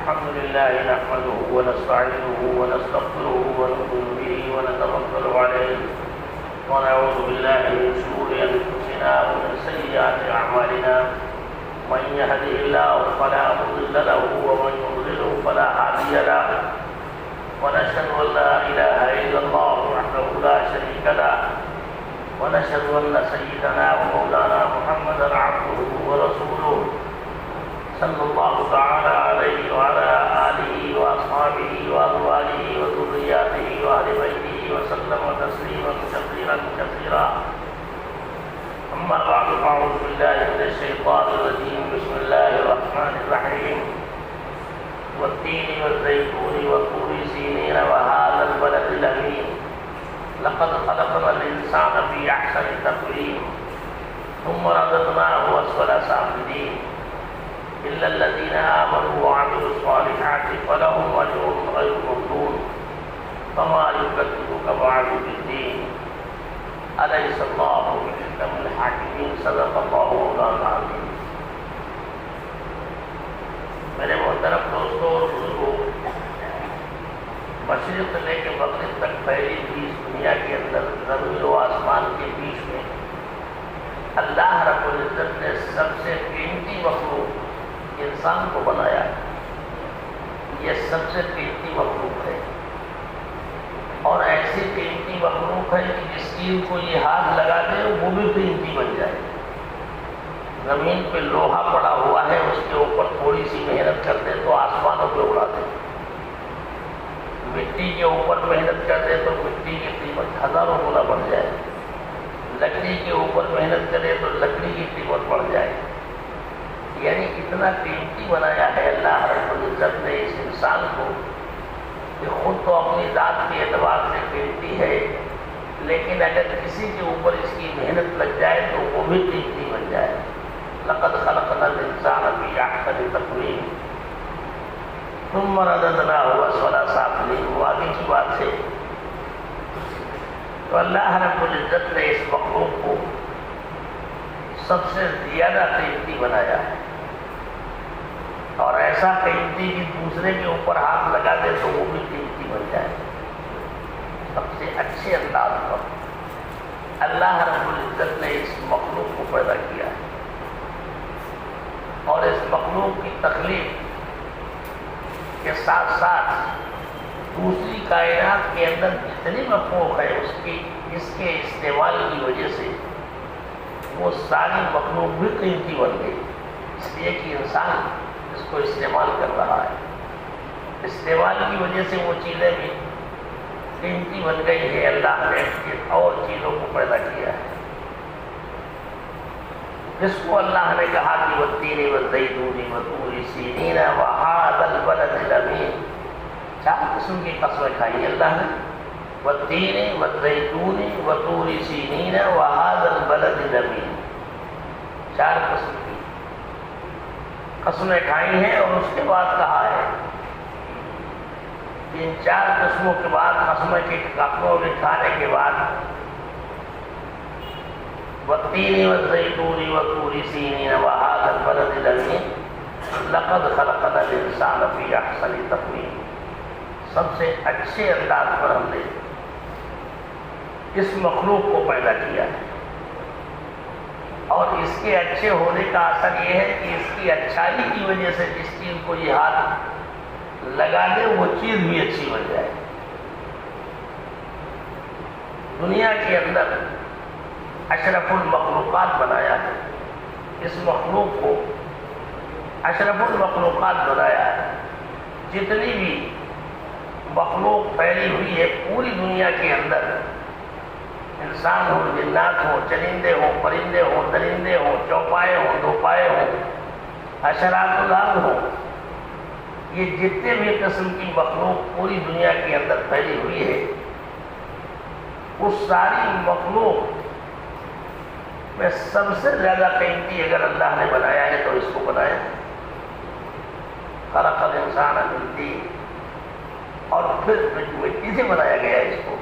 الحمد لله نحمده ونستعينه ونستغفره ونؤمن به ونتوكل عليه ونعوذ بالله من شرور انفسنا ومن سيئات اعمالنا من يهده الله فلا مضل له ومن يضلل فلا هادي له ونشهد ان لا اله الا الله وحده لا شريك له ونشهد ان سيدنا ومولانا محمدا عبده ورسوله صلى الله تعالى عليه وعلى آله وأصحابه وأزواجه وذرياته وأهل بيته وسلم تسليما كثيرا كثيرا. أما بعد فأعوذ بالله من الشيطان الرجيم. بسم الله الرحمن الرحيم. والتين والزيتون وطور سينين وهذا البلد الأمين لقد خلقنا الإنسان في أحسن تقويم ثم رددناه أسفل سافلين إلا الذين آمنوا وعملوا الصالحات فلهم أجر غير ممنون فما يكذبك بعد بالدين أليس الله بأحكم الحاكمين. صدق الله مولانا العظيم. میرے محترم دوستوں اور بزرگوں، مشرق سے لے کے مغرب تک پھیلی ہوئی اس دنیا کے اندر زمین و آسمان کے بیچ میں اللہ رب العزت نے سب سے قیمتی مخلوق انسان کو بنایا ہے. یہ سب سے قیمتی مخلوق ہے اور ایسی قیمتی مخلوق ہے کہ جس چیز کو یہ ہاتھ لگا دے وہ بھی قیمتی بن جائے. زمین پہ لوہا پڑا ہوا ہے، اس کے اوپر تھوڑی سی محنت کر دے تو آسمانوں پہ اڑا دے. مٹی کے اوپر محنت کر دے تو مٹی کی قیمت ہزاروں گنا بڑھ جائے. لکڑی کے اوپر محنت کرے تو لکڑی کی قیمت بڑھ جائے. یعنی اتنا قیمتی بنایا ہے اللہ رب العزت نے اس انسان کو کہ خود تو اپنی ذات کے اعتبار سے قیمتی ہے، لیکن اگر کسی کے اوپر اس کی محنت لگ جائے تو وہ بھی قیمتی بن جائے. لقد خلقنا الانسان فی احسن تقویم ثم رددناه اسفل سافلین. وہ آگے کی بات ہے. تو اللہ رب العزت نے اس مخلوق کو سب سے زیادہ قیمتی بنایا ہے اور ایسا قیمتی کہ دوسرے کے اوپر ہاتھ لگا دے تو وہ بھی قیمتی بن جائے. سب سے اچھے انداز پر اللہ رب العزت نے اس مخلوق کو پیدا کیا ہے اور اس مخلوق کی تخلیق کے ساتھ ساتھ دوسری کائنات کے اندر جتنی مخلوق ہے اس کے استعمال کی وجہ سے وہ ساری مخلوق بھی قیمتی بن گئی. اس لیے کہ انسان اس کو استعمال کر رہا ہے. استعمال کی وجہ سے وہ چیزیں بھی قیمتی بن گئی ہے. اللہ نے اور چیزوں کو پیدا کیا ہے جس کو اللہ نے کہا کہ والتین والزیتون وطور سینین وہذا البلد الامین. 4 قسم کی قسمیں کھائی اللہ نے. والتین والزیتون وطور سینین وہذا البلد الامین. 4 قسم کی قسمیں کھائی ہیں اور اس کے بعد کہا ہے ان 4 قسموں کے بعد قسمیں کے کھانے کے بعد والتین والزیتون وطور سینین وہذا البلد الامین لقد خلقنا الانسان فی احسن تقویم. سب سے اچھے انداز پر ہم نے اس مخلوق کو پیدا کیا ہے اور اس کے اچھے ہونے کا اثر یہ ہے کہ اس کی اچھائی کی وجہ سے جس چیز کو یہ ہاتھ لگا دے وہ چیز بھی اچھی بن جائے. دنیا کے اندر اشرف المخلوقات بنایا ہے. اس مخلوق کو اشرف المخلوقات بنایا ہے. جتنی بھی مخلوق پھیلی ہوئی ہے پوری دنیا کے اندر، انسان ہو، جنات ہو، چرندے ہوں، پرندے ہوں، درندے ہوں، چوپائے ہوں، دوپائے ہوں، حشرات الارض ہوں، یہ جتنے بھی قسم کی مخلوق پوری دنیا کے اندر پھیلی ہوئی ہے اس ساری مخلوق میں سب سے زیادہ قیمتی اگر اللہ نے بنایا ہے تو اس کو بنایا خلق الانسان من طین، اور پھر مٹی سے بنایا گیا ہے اس کو.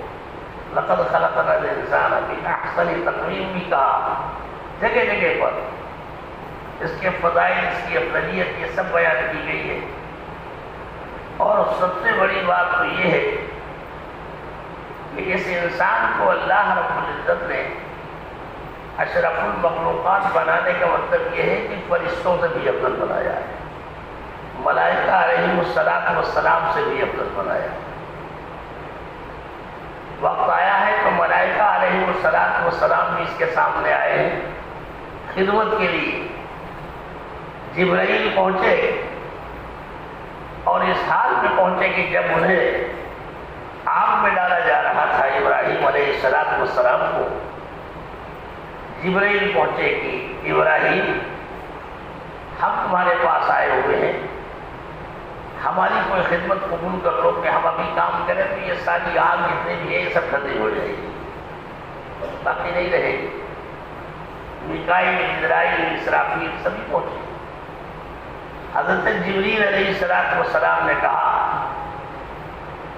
لقد خلقنا الانسان فی احسن تقویم بھی کہا جگہ جگہ پر. اس کے فضائل، اس کی افضلیت یہ سب بیان کی گئی ہے. اور سب سے بڑی بات تو یہ ہے کہ اس انسان کو اللہ رب العزت نے اشرف المخلوقات بنانے کا مطلب یہ ہے کہ فرشتوں سے بھی افضل بنایا ہے، ملائکہ علیہم الصلاۃ والسلام سے بھی افضل بنایا ہے۔ وقت آیا ہے تو ملائکہ علیہم الصلاۃ والسلام بھی اس کے سامنے آئے ہیں خدمت کے لیے۔ جبرائیل پہنچے اور اس حال میں پہنچے کہ جب انہیں آگ میں ڈالا جا رہا تھا ابراہیم علیہ الصلاۃ والسلام کو، جبرائیل پہنچے کہ ابراہیم ہم تمہارے پاس آئے ہوئے ہیں، ہماری کوئی خدمت قبول کر لو کہ ہم ابھی کام کریں تو یہ ساری آگ جتنے بھی ہے یہ سب ٹھنڈی ہو جائے گی، باقی نہیں رہے گی۔ میکائیل، اسرائیل، اسرافیل سبھی پہنچے۔ حضرت جبریل علیہ الصلاۃ والسلام نے کہا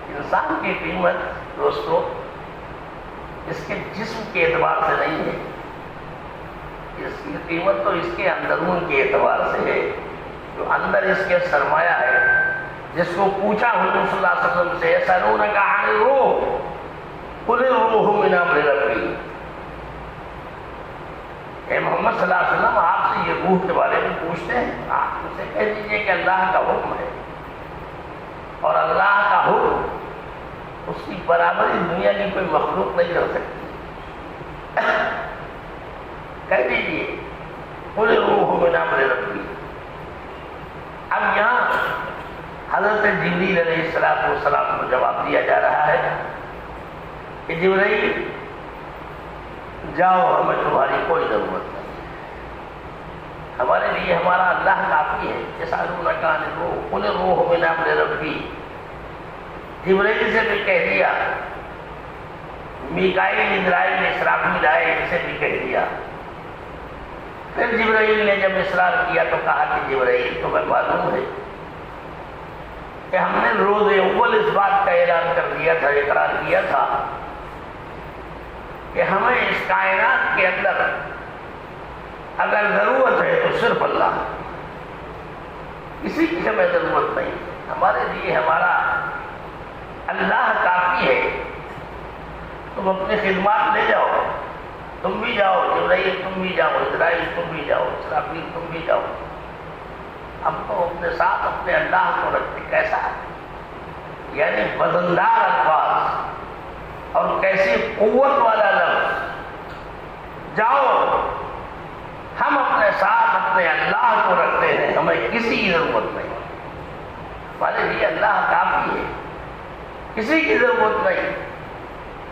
انسان کی قیمت دوستو اس کے جسم کے اعتبار سے نہیں ہے، اس کی قیمت تو اس کے اندرون کے اعتبار سے ہے، جو اندر اس کے سرمایہ ہے۔ جس کو پوچھا حضور صلی اللہ علیہ وسلم سے یسألونک عن الروح قل الروح من امر ربی، اے محمد صلی اللہ علیہ وسلم آپ سے یہ روح کے بارے میں پوچھتے ہیں، آپ اسے کہہ دیجئے کہ اللہ کا حکم ہے، اور اللہ کا حکم اس کی برابری دنیا کی کوئی مخلوق نہیں کر سکتی۔ کہہ دیجئے قل الروح من امر ربی۔ اب یہاں حضرت جبریل علیہ السلام کو جواب دیا جا رہا ہے کہ جبرائیل جاؤ، ہمیں تمہاری کوئی ضرورت نہیں، ہمارے لیے ہمارا اللہ کافی ہے۔ یسألونک عن الروح قل الروح من امر ربی۔ جبرائیل سے بھی کہہ دیا، میکائیل، اسرائیل، اسرافیل آئے، ان سے بھی کہہ دیا۔ پھر جبرائیل نے جب اصرار کیا تو کہا کہ جبرائیل تمہیں معلوم ہے کہ ہم نے روز اول اس بات کا اعلان کر دیا تھا، اقرار کیا تھا کہ ہمیں اس کائنات کے اندر اگر ضرورت ہے تو صرف اللہ، کسی کی ہمیں ضرورت نہیں، ہمارے لیے ہمارا اللہ کافی ہے۔ تم اپنی خدمات لے جاؤ، تم بھی جاؤ، جبرائیل تم بھی جاؤ، اسرائیل تم بھی جاؤ، اسرافیل تم بھی جاؤ، ہم تو اپنے ساتھ اپنے اللہ کو رکھتے۔ کیسا یعنی وزندار الفاظ اور کیسی قوت والا لفظ، جاؤ ہم اپنے ساتھ اپنے اللہ کو رکھتے ہیں، ہمیں کسی کی ضرورت نہیں، ہمارے لیے اللہ کافی ہے، کسی کی ضرورت نہیں۔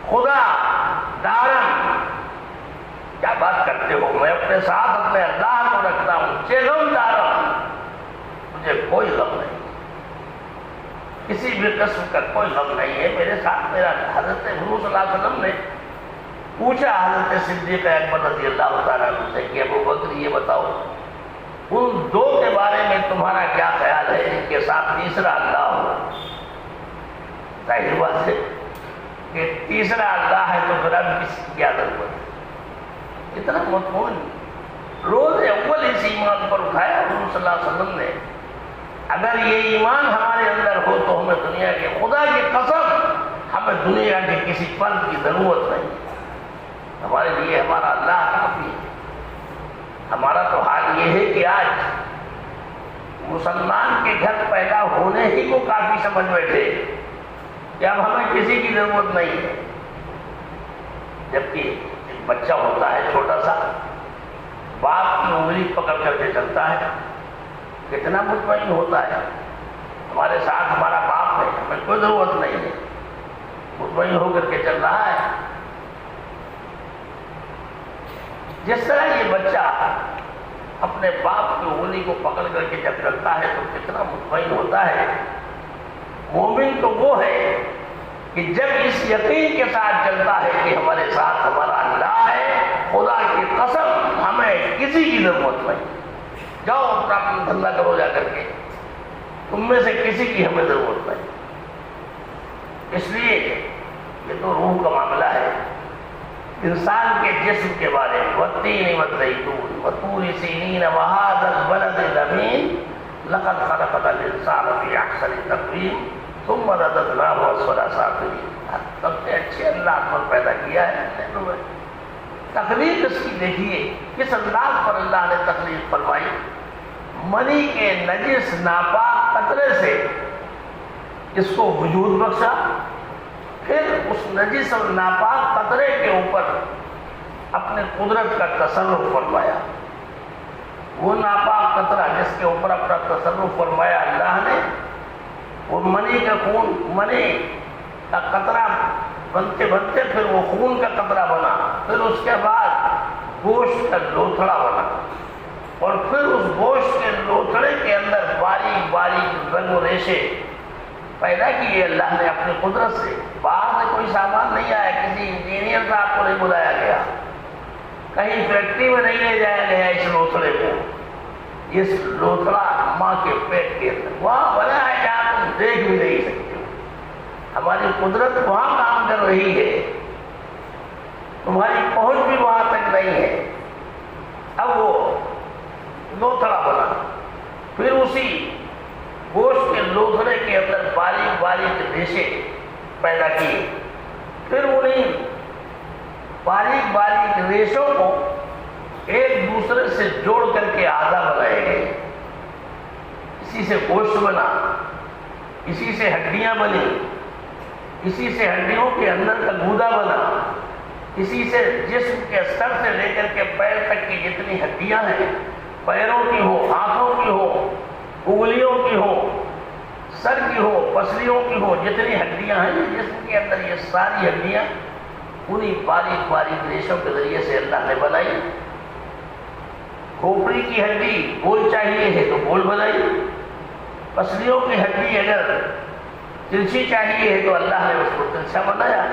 خدا دارم، کیا بات کرتے ہو، میں اپنے ساتھ اپنے اللہ کو رکھتا ہوں، چیزم دارم، مجھے کوئی غم نہیں، کسی بھی قسم کا کوئی غم نہیں ہے میرے ساتھ میرا۔ حضرت حضور صلی اللہ علیہ وسلم نے پوچھا حضرت صدیق اکبر رضی اللہ تعالیٰ عنہ سے کہ ابو بکر یہ بتاؤ ان دو کے بارے میں تمہارا کیا خیال ہے ان کے ساتھ تیسرا اللہ ہو؟ ظاہر بات ہے کہ تیسرا اللہ ہے تو پھر اب کسی کی کیا ضرورت ہے؟ اتنا مطمئن روز اول اس ایمان پر اٹھایا حضور صلی اللہ علیہ وسلم نے۔ اگر یہ ایمان ہمارے اندر ہو تو ہمیں دنیا کے، خدا کی قسم ہمیں دنیا کے کسی فرد کی ضرورت نہیں، ہمارے لیے ہمارا اللہ کافی ہے۔ ہمارا تو حال یہ ہے کہ آج مسلمان کے گھر پیدا ہونے ہی کو کافی سمجھ بیٹھے کہ اب ہمیں کسی کی ضرورت نہیں ہے، جبکہ ایک بچہ ہوتا ہے چھوٹا سا، باپ کی انگلی پکڑ کر کے چلتا ہے، کتنا مطمئن ہوتا ہے، ہمارے ساتھ ہمارا باپ ہے، ہمیں کوئی ضرورت نہیں ہے، مطمئن ہو کر کے چل رہا ہے۔ جس طرح یہ بچہ اپنے باپ کی انگلی کو پکڑ کر کے جب چلتا ہے تو کتنا مطمئن ہوتا ہے، مومن تو وہ ہے کہ جب اس یقین کے ساتھ چلتا ہے کہ ہمارے ساتھ ہمارا اللہ ہے، خدا کی قسم ہمیں کسی کی ضرورت نہیں، جاؤ اپنا دھندا کرو جا کر کے، تم میں سے کسی کی ہمیں ضرورت نہیں۔ اس لیے یہ تو روح کا معاملہ ہے۔ انسان کے جسم کے بارے میں والتین والزیتون وطور سینین وہذا البلد الامین لقد خلقنا الانسان فی احسن تقویم ثم رددناہ اسفل سافلین. سب سے اچھے انداز پر پیدا کیا ہے. تخلیق اس کی دیکھیے کس انداز پر اللہ نے تخلیق فرمائی. منی کے نجس ناپاک قطرے سے اس کو وجود بخشا، پھر اس نجس اور ناپاک قطرے کے اوپر اپنے قدرت کا تصرف فرمایا. وہ ناپاق قطرہ جس کے اوپر اپنا تصرف فرمایا اللہ نے، وہ منی کا خون، منی کا قطرہ بنتے بنتے پھر وہ خون کا قطرہ بنا، پھر اس کے بعد گوشت کا لوتھڑا بنا، اور پھر اس گوشت کے لوتھڑے کے اندر باریک باریک رنگ و ریشے پیدا کیے اللہ نے اپنی قدرت سے. باہر سے کوئی سامان نہیں آیا، کسی انجینئر صاحب کو نہیں بلایا گیا، کہیں فیکٹری میں نہیں لے جایا گیا اس لوتھڑے کو. یہ لوتھڑا ماں کے پیٹ کے اندر وہاں بنا ہے جہاں تم دیکھ بھی نہیں سکتے. ہماری قدرت وہاں کام کر رہی ہے، تمہاری پہنچ بھی وہاں تک نہیں ہے. اب وہ لوتھڑا بنا، پھر اسی گوشت کے لوتھڑے کے اندر باریک باریک ریشے پیدا کیے، پھر انہیں باریک باریک ریشوں کو ایک دوسرے سے جوڑ کر کے اعضا بنائے گئے. اسی سے گوشت بنا، اسی سے ہڈیاں بنی، اسی سے ہڈیوں کے اندر کا گودا بنا، اسی سے جسم کے سر سے لے کر کے پیر تک کی جتنی ہڈیاں ہیں، پیروں کی ہو، ہاتھوں کی ہو، انگلیوں کی ہو، سر کی ہو، پسلیوں کی ہو، جتنی ہڈیاں ہیں جسم کے اندر، یہ ساری ہڈیاں انہی باریک باریک ریشوں کے ذریعے سے اللہ نے بنائی. کھوپڑی کی ہڈی گول چاہیے ہے تو گول بنائی، پسلیوں کی ہڈی اگر ترچھی چاہیے ہے تو اللہ نے اس کو ترچھا بنایا.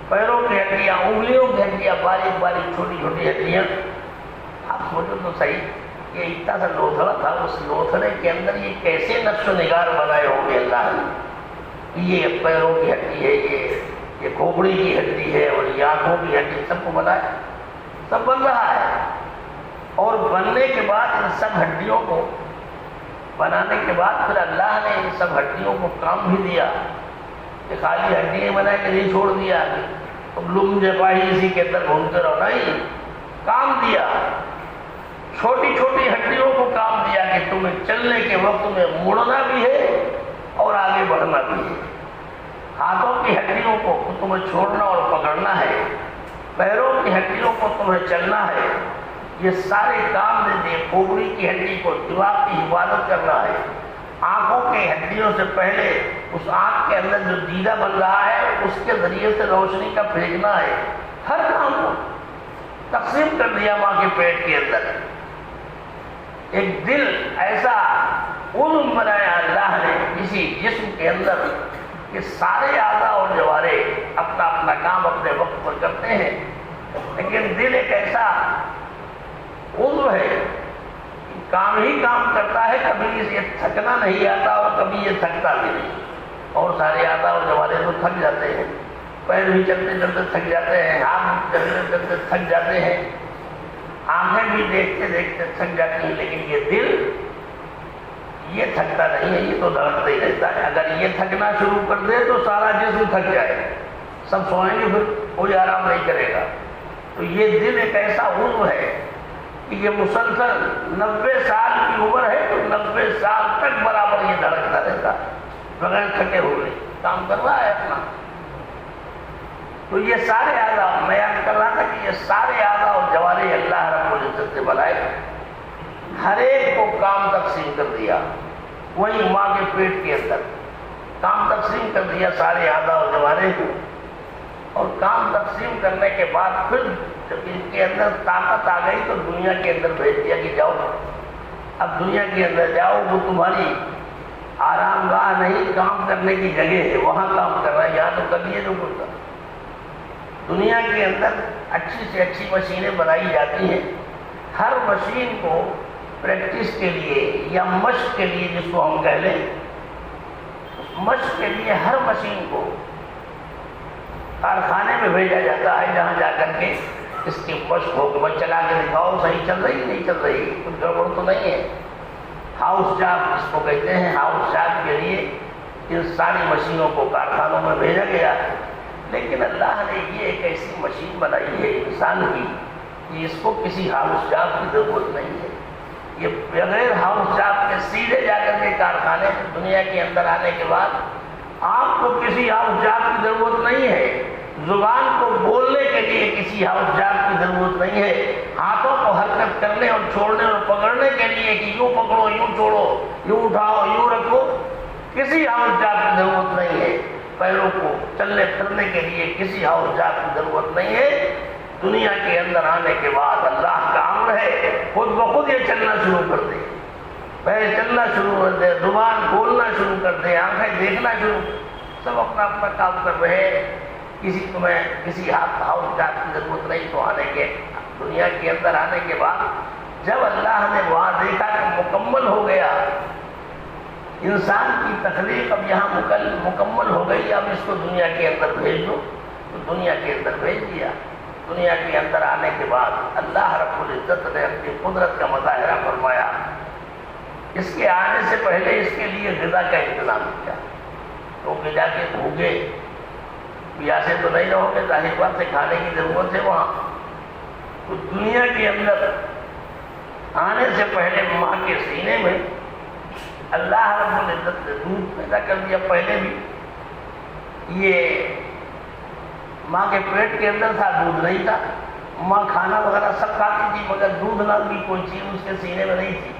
پیروں کی ہڈیاں، انگلیوں کی ہڈیاں، باریک باریک چھوٹی چھوٹی ہڈیاں. آپ سوچو تو صحیح، یہ اتنا سا لوتھڑا تھا، اس لوتھڑے کے اندر یہ کیسے نقش و نگار بنائے ہوں گے اللہ نے. یہ پیروں کی ہڈی ہے، یہ کھوپڑی کی ہڈی ہے، اور یہ آنکھوں کی ہڈی، سب کو بنایا. سب بن رہا ہے. اور بننے کے بعد ان سب ہڈیوں کو بنانے کے بعد پھر اللہ نے ان سب ہڈیوں کو کام بھی دیا کہ خالی ہڈیاں بنا کے نہیں چھوڑ دیا کہ تم لم جپاہی اسی کے اندر گھومتے رہو، نہیں، کام دیا. چھوٹی چھوٹی ہڈیوں کو کام دیا کہ تمہیں چلنے کے وقت میں مڑنا بھی ہے اور آگے بڑھنا بھی ہے. ہاتھوں کی ہڈیوں کو تمہیں چھوڑنا اور پکڑنا ہے، پیروں کی ہڈیوں کو تمہیں چلنا ہے. یہ سارے کام دے دیے. کھوپڑی کی ہڈی کو دماغ کی حفاظت کرنا ہے. آنکھوں کی ہڈیوں سے پہلے اس آنکھ کے اندر جو دیدہ بن رہا ہے اس کے ذریعے سے روشنی کا پھینکنا ہے. ہر کام کو تقسیم کر دیا ماں کے پیٹ کے اندر. ایک دل ایسا عضو بنایا اللہ نے اسی جسم کے اندر کہ سارے اعضاء اور جوارے اپنا اپنا کام اپنے وقت پر کرتے ہیں، لیکن دل ایک ایسا عضو ہے کہ کام ہی کام کرتا ہے، کبھی یہ تھکنا نہیں آتا اور کبھی یہ تھکتا بھی نہیں. اور سارے اعضاء اور جوارے تو تھک جاتے ہیں، پیر بھی چلتے چلتے تھک جاتے ہیں، ہاتھ بھی چلتے چلتے تھک جاتے ہیں، آنکھیں بھی دیکھتے دیکھتے تھک جاتی ہیں، لیکن یہ دل یہ تھکتا نہیں ہے، یہ تو دھڑکتا ہی رہتا ہے. اگر یہ تھکنا شروع کر دے تو سارا جسم تھک جائے گا، سب سوئیں گے، پھر کوئی آرام نہیں کرے گا. تو یہ دل ایک ایسا عضو ہے کہ یہ مسلسل 90 سال کی عمر ہے تو 90 سال تک برابر یہ دھڑکتا رہتا ہے بغیر تھکے ہوئے، کام کر رہا ہے اپنا. تو یہ سارے اعضاء، میں کر رہا تھا کہ یہ سارے اعضاء اور جوارے اللہ رب العزت نے بنائے، ہر ایک کو کام تقسیم کر دیا. وہی ماں کے پیٹ کے اندر کام تقسیم کر دیا سارے اعضاء اور جوارے کو. اور کام تقسیم کرنے کے بعد پھر جب ان کے اندر طاقت آ گئی تو دنیا کے اندر بھیج دیا کہ جاؤ، اب دنیا کے اندر جاؤ، وہ تمہاری آرام گاہ نہیں، کام کرنے کی جگہ ہے، وہاں کام کر رہا ہے، یہاں تو کر لیے جو کچھ کر. دنیا کے اندر اچھی سے اچھی مشینیں بنائی جاتی ہیں. ہر مشین کو پریکٹس کے لیے یا مشق کے لیے، جس کو ہم کہہ لیں، مشق کے لیے ہر مشین کو کارخانے میں بھیجا جاتا ہے، جہاں جا کر کے اس کی مشق ہو کہ بس چلا کے دکھاؤ صحیح چل رہی نہیں چل رہی، کچھ گڑبڑ تو نہیں ہے. ہاؤس جاب اس کو کہتے ہیں، ہاؤس جاب کے لیے ان ساری مشینوں کو کارخانوں میں بھیجا گیا ہے، لیکن اللہ نے یہ ایک ایسی مشین بنائی ہے انسان کی کہ اس کو کسی ہاؤس جاب کی ضرورت نہیں ہے۔ یہ بغیر ہاؤس جاب کے سیدھے جا کر کے کارخانے میں دنیا کے اندر آنے کے بعد آپ کو کسی ہاؤس جاب کی ضرورت نہیں ہے، زبان کو بولنے کے لیے کسی ہاؤس جاب کی ضرورت نہیں ہے، ہاتھوں کو حرکت کرنے اور چھوڑنے اور پکڑنے کے لیے کہ یوں پکڑو یوں چھوڑو یوں اٹھاؤ یوں رکھو کسی ہاؤس جاب کی ضرورت نہیں ہے، پیروں کو چلنے پھرنے کے لیے کسی ہاؤس جاب کی ضرورت نہیں ہے۔ دنیا کے اندر آنے کے بعد اللہ کا امر ہے خود بخود یہ چلنا شروع کر دے، پیر چلنا شروع کر دے، زبان بولنا شروع کر دے، آنکھیں دیکھنا شروع، سب اپنا اپنا کام کر رہے ہیں، کسی ہاؤس جاب کی ضرورت نہیں۔ تو آنے کے دنیا کے اندر آنے کے بعد جب اللہ نے وہاں دیکھا کہ مکمل ہو گیا انسان کی تخلیق، اب یہاں مکمل ہو گئی، اب اس کو دنیا کے اندر بھیج دو، تو دنیا کے اندر بھیج دیا۔ دنیا کے اندر آنے کے بعد اللہ رب العزت نے اپنی قدرت کا مظاہرہ فرمایا۔ اس کے آنے سے پہلے اس کے لیے غذا کا انتظام کیا، تو غذا کے بھوکے پیاسے تو نہیں رہو گے، ظاہر بات سے کھانے کی ضرورت ہے وہاں۔ تو دنیا کے اندر آنے سے پہلے ماں کے سینے میں اللہ رب العزت نے دودھ پیدا کر دیا۔ پہلے بھی یہ ماں کے پیٹ کے اندر تھا، دودھ نہیں تھا، ماں کھانا وغیرہ سب کھاتی تھی مگر دودھ نام کی کوئی چیز اس کے سینے میں نہیں تھی۔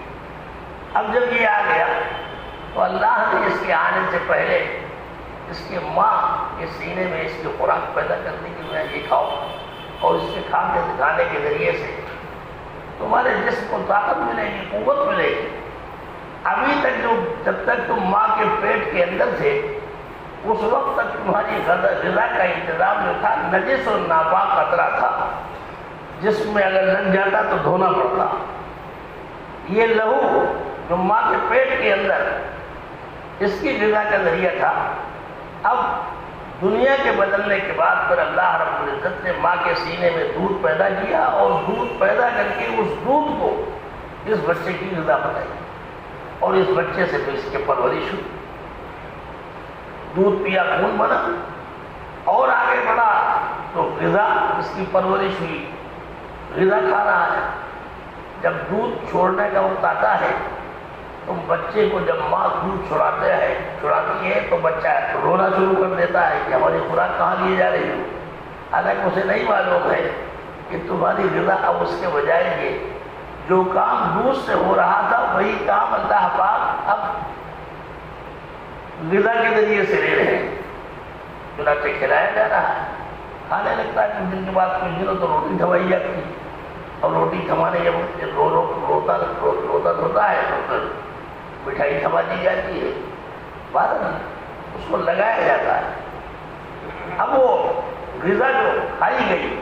اب جب یہ آ گیا تو اللہ نے اس کے آنے سے پہلے اس کے ماں کے سینے میں اس کی خوراک پیدا کر دی کہ میں یہ کھاؤ، اور اس کے کھانے کے ذریعے سے تمہارے جسم کو طاقت ملے گی، قوت ملے گی۔ ابھی تک جب تک تم ماں کے پیٹ کے اندر تھے اس وقت تک تمہاری غذا کا انتظام جو تھا نجس اور ناپاک قطرہ تھا، جس میں اگر لگ جاتا تو دھونا پڑتا۔ یہ لہو جو ماں کے پیٹ کے اندر اس کی غذا کا ذریعہ تھا، اب دنیا کے بدلنے کے بعد پھر اللہ رب العزت نے ماں کے سینے میں دودھ پیدا کیا، اور دودھ پیدا کر کے اس دودھ کو اس بچے کی غذا بنائی، اور اس بچے سے پھر اس کی پرورش ہوئی۔ دودھ پیا خون بنا، اور آگے بڑھا تو غذا اس کی پرورش ہوئی، غذا کھا رہا ہے۔ جب دودھ چھوڑنے کا وقت آتا ہے تو بچے کو جب ماں دودھ چھڑاتی ہے تو بچہ رونا شروع کر دیتا ہے کہ ہماری خوراک کہاں لیے جا رہی ہے، حالانکہ اسے نہیں معلوم ہے کہ تمہاری غذا اب اس کے بجائے یہ جو کام دودھ سے ہو رہا تھا وہی کام اللہ پاک اب غذا کے ذریعے سے لے رہے ہیں، چنانچہ کھلایا جا رہا ہے۔ کھانے لگتا ہے کچھ دن کے بعد، کچھ دنوں تو روٹی کھوائی جاتی ہے، اور روٹی کھوانے جب روتا دھوتا ہے تو پھر مٹھائی کھوا دی جاتی ہے، بعد میں اس کو لگایا جاتا ہے۔ اب وہ غذا جو کھائی گئی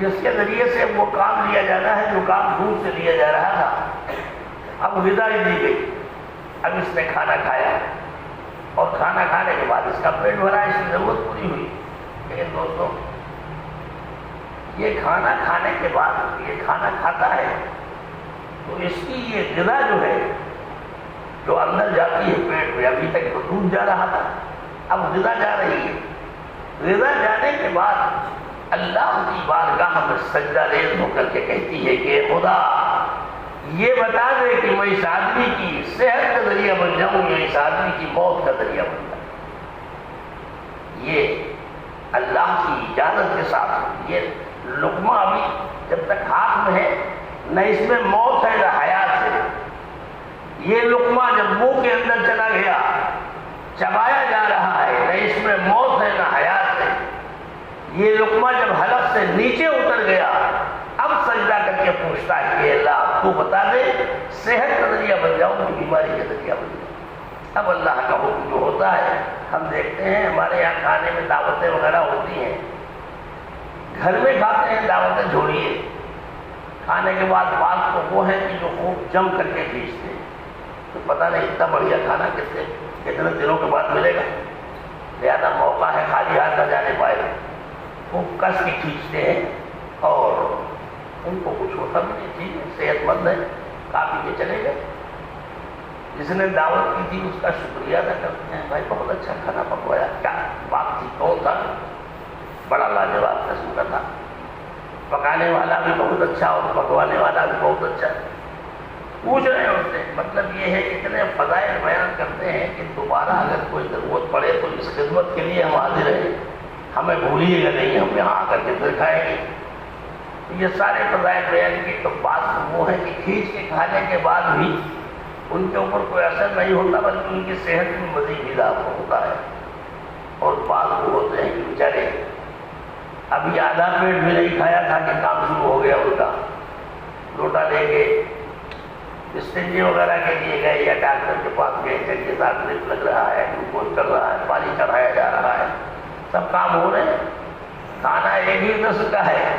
جس کے ذریعے سے وہ کام لیا جانا ہے جو کام دودھ سے لیا جا رہا تھا، اب غذا ہی دی گئی۔ اب اس نے کھانا کھایا، اور کھانا کھانے کے بعد اس کا پیٹ بھرا، اس کی ضرورت پوری ہوئی۔ لیکن دوستوں یہ کھانا کھانے کے بعد یہ کھانا کھاتا ہے تو اس کی یہ غذا جو ہے جو اندر جاتی ہے پیٹ میں، ابھی تک تو دودھ جا رہا تھا، اب غذا جا رہی ہے۔ غذا جانے کے بعد اللہ کی بارگاہ میں سجدہ ریز ہو کر کے کہتی ہے کہ خدا یہ بتا دے کہ میں اس آدمی کی صحت کا ذریعہ بن جاؤں یا اس آدمی کی موت کا ذریعہ بن جاؤں۔ یہ اللہ کی اجازت کے ساتھ یہ لقمہ ابھی جب تک ہاتھ میں ہے نہ اس میں موت ہے نہ حیات ہے۔ یہ لقمہ جب منہ کے اندر چلا گیا چبایا جا رہا ہے، نہ اس میں موت ہے نہ حیات ہے۔ یہ لقمہ جب حلق سے نیچے اتر گیا اب سجدہ کر کے پوچھتا ہے کہ اللہ تو بتا دے صحت کا ذریعہ بن جاؤں کہ بیماری کا ذریعہ بن جاؤں۔ اب اللہ کا حکم جو ہوتا ہے ہم دیکھتے ہیں ہمارے یہاں کھانے میں دعوتیں وغیرہ ہوتی ہیں، گھر میں کھاتے ہیں دعوتیں چھوڑیے، کھانے کے بعد بات تو وہ ہے کہ جو خوب جم کر کے کھینچتے ہیں، تو پتہ نہیں اتنا بڑھیا کھانا کتنے دنوں کے بعد ملے گا، زیادہ موقع ہے خالی ہاتھ نہ جانے پائے گا، خوب کس کے کھینچتے ہیں اور ان کو کچھ ہوتا بھی نہیں، ٹھیک ہے صحت مند ہے کافی کے چلے گئے، جس نے دعوت کی تھی اس کا شکریہ ادا کرتے ہیں، بھائی بہت اچھا کھانا پکوایا، کیا بات تھی، کون تھا، بڑا لاجواب قسم کا تھا، پکانے والا بھی بہت اچھا اور پکوانے والا بھی بہت اچھا۔ پوچھ رہے ہیں ان سے، مطلب یہ ہے اتنے فضائل بیان کرتے ہیں کہ دوبارہ اگر کوئی ضرورت پڑے تو اس خدمت کے لیے ہم حاضر ہیں، ہمیں بھولیے گا نہیں، ہم یہاں آ کر کے پھر کھائیں گے۔ یہ سارے فضائل بیان کی تو بات وہ ہے کہ کھینچ کے کھانے کے بعد بھی ان کے اوپر کوئی اثر نہیں ہوتا، بلکہ ان کی صحت میں مزید اضافہ ہوتا ہے۔ اور بعض وہ ہوتے ہیں کہ بیچارے ابھی آدھا پیٹ بھی نہیں کھایا تھا کہ کام شروع ہو گیا ان کا، لوٹا لے کے استنجے وغیرہ کے لیے گئے یا ڈاکٹر کے پاس گئے، چلیے صاحب ڈرپ لگ رہا ہے، گلوکوز کر رہا ہے، پانی چڑھایا جا رہا ہے، سب کام ہو رہے ہیں۔ کھانا ایک ہی نسل کا ہے،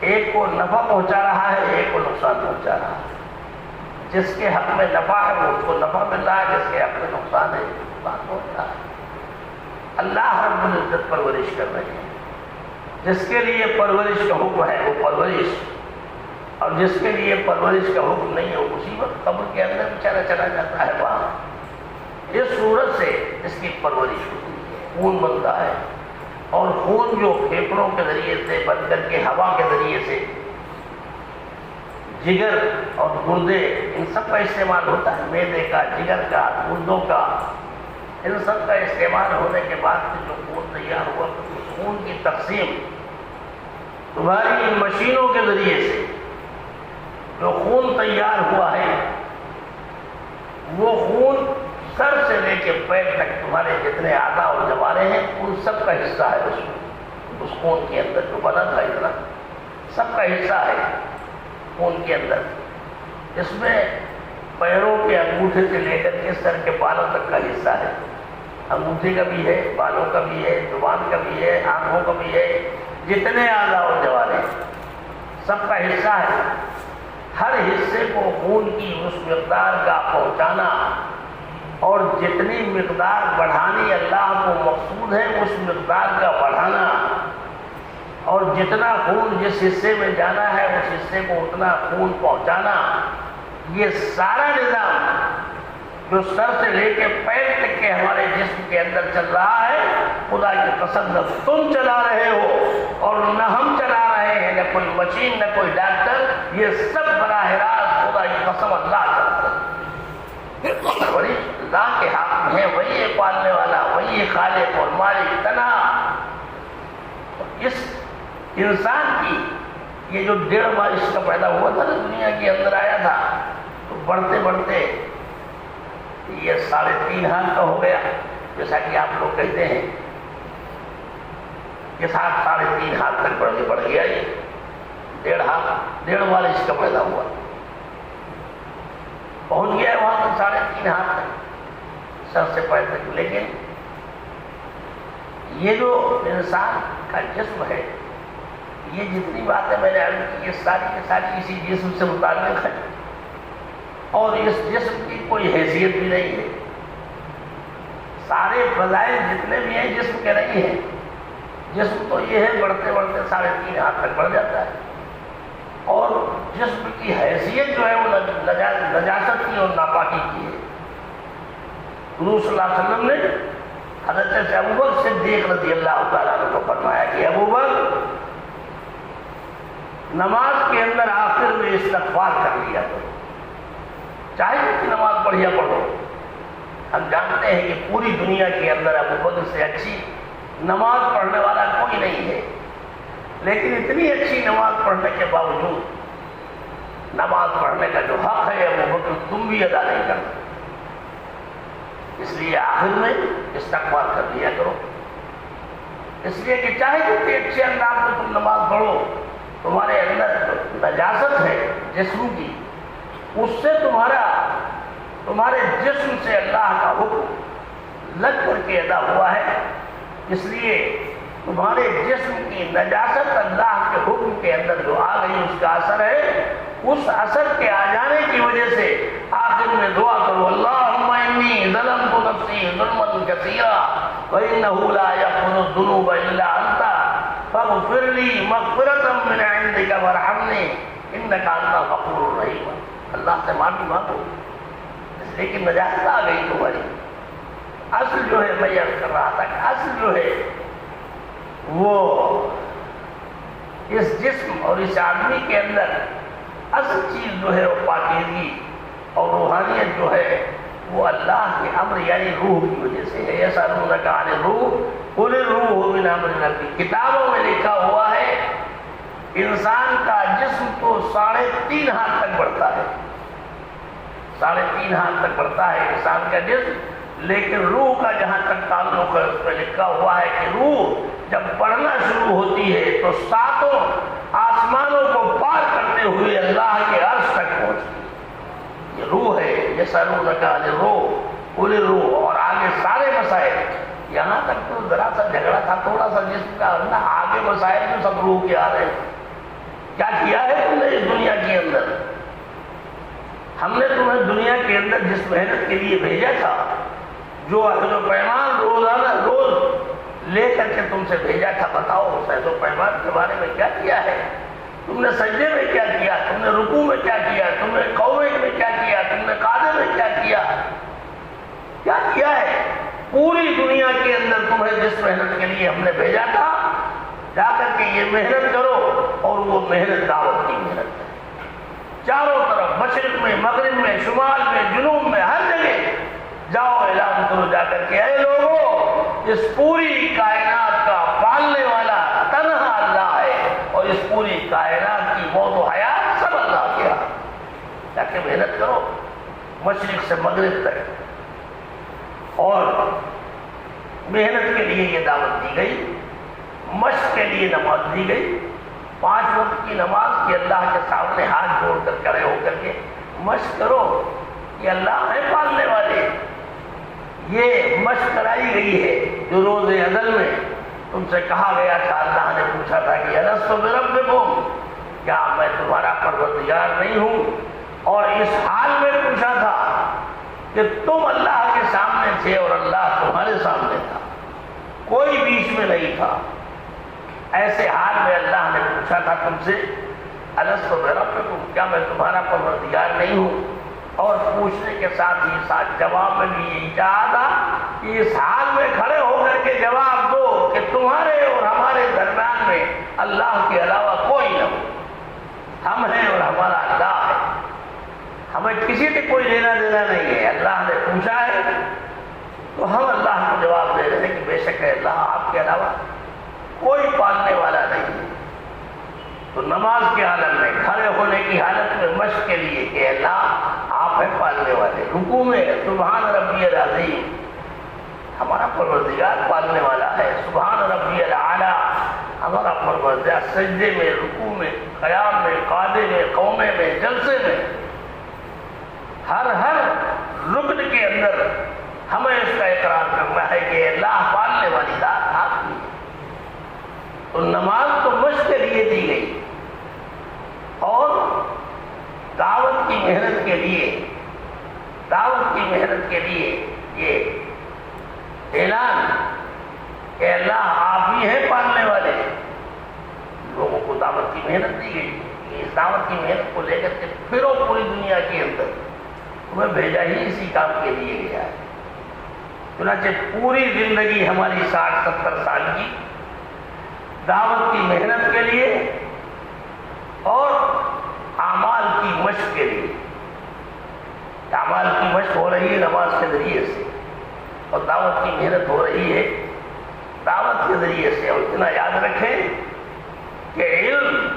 ایک کو نفع پہنچا رہا ہے، ایک کو نقصان پہنچا رہا ہے۔ جس کے حق میں نفع ہے وہ اس کو نفع مل رہا ہے، جس کے حق میں نقصان ہے نقصان پہنچ رہا ہے۔ اللہ رب العزت پرورش کر رہے ہیں، جس کے لیے پرورش کا حکم ہے وہ پرورش، اور جس کے لیے پرورش کا حکم نہیں ہے وہ اسی وقت قبر کے اندر بیچارہ چلا جاتا ہے وہاں۔ اس صورت سے اس کی پرورش ہوتی ہے، خون بنتا ہے، اور خون جو پھیپھڑوں کے ذریعے سے بن کر کے ہوا کے ذریعے سے جگر اور گردے ان سب کا استعمال ہوتا ہے، معدے کا، جگر کا، گردوں کا، ان سب کا استعمال ہونے کے بعد جو خون تیار ہوا تو اس خون کی تقسیم تمہاری ان مشینوں کے ذریعے سے جو خون تیار ہوا ہے، وہ خون سر سے لے کے پیر تک تمہارے جتنے اعضاء اور جوارے ہیں ان سب کا حصہ ہے۔ اس خون کے اندر جو بنا تھا اتنا سب کا حصہ ہے خون کے اندر۔ اس میں پیروں کے انگوٹھے سے لے کر کے سر کے بالوں تک کا حصہ ہے، انگوٹھے کا بھی ہے، بالوں کا بھی ہے، زبان کا بھی ہے، آنکھوں کا بھی ہے، جتنے اعضاء اور جوارے سب کا حصہ ہے۔ ہر حصے کو خون کی اس مقدار کا پہنچانا اور جتنی مقدار بڑھانی اللہ کو مقصود ہے اس مقدار کا بڑھانا، اور جتنا خون جس حصے میں جانا ہے اس حصے کو اتنا خون پہنچانا، یہ سارا نظام جو سر سے لے کے پیر تک کے ہمارے جسم کے اندر چل رہا ہے، خدا کی قسم نہ تم چلا رہے ہو اور نہ ہم چلا رہے ہیں، نہ کوئی مشین نہ کوئی ڈاکٹر، یہ سب براہ راست خدا کی قسم اللہ چلاتا ہے۔ بڑی اللہ کے حق میں ہے، وہی ہے پالنے والا، وہی ہے خالق اور مالک تنہا۔ اس انسان کی یہ جو 1.5 بارش کا پیدا ہوا تھا نا، دنیا کے اندر آیا تھا، تو بڑھتے بڑھتے یہ 3.5 ہاتھ کا ہو گیا، جیسا کہ آپ لوگ کہتے ہیں کہ 3.5 ہاتھ تک بڑھ گیا، یہ 1.5 بارش کا پیدا ہوا، پہنچ گیا وہاں تک 3.5 ہاتھ تک سر سے پیر تک۔ لیکن یہ جو انسان کا جسم ہے، یہ جتنی باتیں میں نے عرض کی یہ ساری کی ساری اسی جسم سے متعلق ہے، اور اس جسم کی کوئی حیثیت بھی نہیں ہے۔ سارے فضائل جتنے بھی ہیں جسم کے نہیں ہیں، جسم تو یہ ہے بڑھتے بڑھتے 3.5 ہاتھ تک بڑھ جاتا ہے، اور جسم کی حیثیت جو ہے وہ نجاست کی اور ناپاکی کی ہے۔ حضور صلی اللہ علیہ وسلم نے حضرت ابوبکر صدیق رضی اللہ تعالیٰ عنہ کو فرمایا کہ ابوبکر نماز کے اندر آخر میں استغفار کر لیا کرو، چاہے کہ نماز پڑھیا پڑھو۔ ہم جانتے ہیں کہ پوری دنیا کے اندر ابوبکر سے اچھی نماز پڑھنے والا کوئی نہیں ہے، لیکن اتنی اچھی نماز پڑھنے کے باوجود نماز پڑھنے کا جو حق ہے ابوبکر تم بھی ادا نہیں کرتے، اس لیے آخر میں استغفار کر لیا کرو۔ اس لیے کہ چاہے جتنے اچھے انداز میں تم نماز پڑھو، تمہارے اندر نجاست ہے جسم کی، اس سے تمہارے جسم سے اللہ کا حکم لگ کر کے ادا ہوا ہے، اس لیے تمہارے جسم کی نجاست اللہ کے حکم کے اندر جو آ گئی اس کا اثر ہے، اس اثر کے آ جانے کی وجہ سے آخر میں دعا کرو، اللہم انی ظلمت نفسی ظلما کثیرا وانہ لا یغفر الذنوب الا انت فاغفر لی مغفرۃ من عندک وارحمنی انک انت الغفور الرحیم۔ اللہ سے معافی مانگو، اس لیکن نجاست آ گئی تمہاری۔ اصل جو ہے میں عرض کر رہا تھا کہ اصل جو ہے وہ اس جسم اور اس آدمی کے اندر اصل چیز جو ہے وہ پاکیزگی اور روحانیت جو ہے وہ اللہ کے امر یعنی روح کی وجہ سے ہے۔ یسألونک عن الروح قل الروح من امر ربی، کتابوں میں لکھا ہوا ہے انسان کا جسم تو 3.5 ہاتھ تک بڑھتا ہے، 3.5 ہاتھ تک بڑھتا ہے انسان کا جسم، لیکن روح کا جہاں تک تعلق ہے اس میں لکھا ہوا ہے کہ روح جب بڑھنا شروع ہوتی ہے تو 7 آسمانوں کو پار کرتے ہوئے اللہ کے عرش تک پہنچتی ہے۔ یہ روح ہے، یسألونک عن الروح قل الروح، اور آگے سارے مسائل، یہاں تک تو ذرا سا جھگڑا تھا تھوڑا سا جسم کا، آگے مسائل جو سب روح کے آ رہے ہیں۔ کیا کیا ہے تم نے اس دنیا کے اندر؟ ہم نے تمہیں دنیا کے اندر جس محنت کے لیے بھیجا تھا، جو عہد و پیمان روزانہ روز لے کر کے تم سے بھیجا تھا، بتاؤ اس عہد و پیمان کے بارے میں کیا کیا ہے؟ تم نے سجدے میں کیا کیا؟ تم نے رکوع میں کیا کیا؟ تم نے قومے میں کیا کیا؟ تم نے قعدے میں کیا کیا؟ کیا کیا ہے؟ پوری دنیا کے اندر تمہیں جس محنت کے لیے ہم نے بھیجا تھا، جا کر کے یہ محنت کرو، اور وہ محنت دعوت کی محنت ہے۔ چاروں طرف، مشرق میں، مغرب میں، شمال میں، جنوب میں، ہر جگہ جاؤ اعلان کرو جا کر کے، اے لوگوں اس پوری کائنات کا پالنے والا تنہا اللہ ہے، اور اس پوری کائنات کی موت و حیات سب اللہ کے ہاتھ۔ جا کے محنت کرو مشرق سے مغرب تک، اور محنت کے لیے یہ دعوت دی گئی، مشق کے لیے نماز دی گئی، 5 وقت کی نماز کی اللہ کے سامنے ہاتھ جوڑ کر کھڑے ہو کر کے مشق کرو، یہ اللہ ہے پالنے والے۔ یہ مشق کرائی گئی ہے جو روز ازل میں تم سے کہا گیا تھا، اللہ نے پوچھا تھا کہ الست بربکم، کیا میں تمہارا پروردگار نہیں ہوں؟ اور اس حال میں پوچھا تھا کہ تم اللہ کے سامنے تھے اور اللہ تمہارے سامنے تھا، کوئی بیچ میں نہیں تھا۔ ایسے حال میں اللہ نے پوچھا تھا تم سے الست بربکم، کیا میں تمہارا پروردگار نہیں ہوں؟ اور پوچھنے کے ساتھ ہی ساتھ جواب میں بھی یہی چاہا تھا کہ اس حال میں کھڑے ہو کر کے جواب دو کہ تمہارے اور ہمارے درمیان میں اللہ کے علاوہ کوئی نہ ہو، ہم ہیں اور ہمارا اللہ ہے، ہمیں کسی سے کوئی لینا دینا نہیں ہے۔ اللہ نے پوچھا ہے تو ہم اللہ کو جواب دے رہے ہیں کہ بے شک ہے اللہ، آپ کے علاوہ کوئی پالنے والا نہیں ہے۔ تو نماز کے عالم میں، کھڑے ہونے کی حالت میں مشق کے لیے کہ اللہ آپ ہیں پالنے والے، رکوع میں سبحان ربی العظیم، ہمارا پروردگار پالنے والا ہے، سبحان ربی الاعلیٰ، ہمارا پروردگار، سجدے میں، رکوع میں، قیام میں، قعدے میں، قومے میں، جلسے میں، ہر رکن کے اندر ہمیں اس کا اقرار کرنا ہے کہ اللہ پالنے والی ذات آپ کی ہے۔ تو نماز تو مشق کے لیے دی گئی، اور دعوت کی محنت کے لیے یہ اعلان کہ اللہ آپ ہی ہیں پالنے والے، لوگوں کو دعوت کی محنت دی گئی۔ اس دعوت کی محنت کو لے کر کے پھرو پوری دنیا کے اندر، تمہیں بھیجا ہی اسی کام کے لیے گیا ہے۔ چنانچہ پوری زندگی ہماری 60-70 سال کی دعوت کی محنت کے لیے اور اعمال کی مشق کے لیے، اعمال کی مشق ہو رہی ہے نماز کے ذریعے سے، اور دعوت کی محنت ہو رہی ہے دعوت کے ذریعے سے۔ اور اتنا یاد رکھیں کہ علم